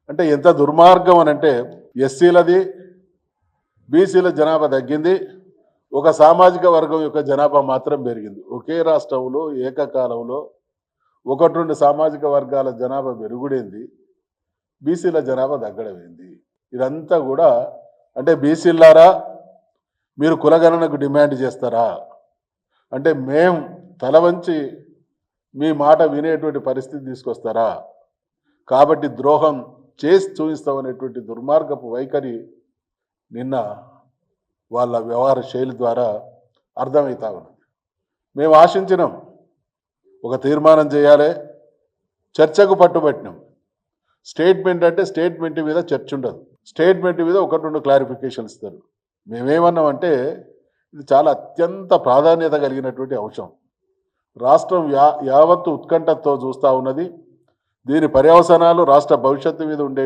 అంటే ఎంత దుర్మార్గం అని అంటే ఎస్సీలది బీసీల జనాభా తగ్గింది, ఒక సామాజిక వర్గం యొక్క జనాభా మాత్రం పెరిగింది. ఒకే రాష్ట్రంలో ఏకకాలంలో ఒకటి రెండు సామాజిక వర్గాల జనాభా పెరుగుడేంది, బీసీల జనాభా తగ్గడమేంది? ఇదంతా కూడా అంటే బీసీలారా మీరు కులగణనకు డిమాండ్ చేస్తారా అంటే మేం తల వంచి మీ మాట వినేటువంటి పరిస్థితి తీసుకొస్తారా? కాబట్టి ద్రోహం చేసి చూపిస్తామనేటువంటి దుర్మార్గపు వైఖరి నిన్న వాళ్ళ వ్యవహార శైలి ద్వారా అర్థమవుతా ఉన్నది. మేము ఆశించినాం, ఒక తీర్మానం చేయాలి, చర్చకు పట్టుబట్టినాం. స్టేట్మెంట్ అంటే స్టేట్మెంట్ మీద చర్చ ఉండదు, స్టేట్మెంట్ మీద ఒకటి రెండు క్లారిఫికేషన్ ఇస్తారు. మేమేమన్నామంటే ఇది చాలా అత్యంత ప్రాధాన్యత కలిగినటువంటి అంశం. రాష్ట్రం యావత్తు ఉత్కంఠతో చూస్తూ ఉన్నది. దీని పర్యవసానాలు రాష్ట్ర భవిష్యత్తు మీద ఉండే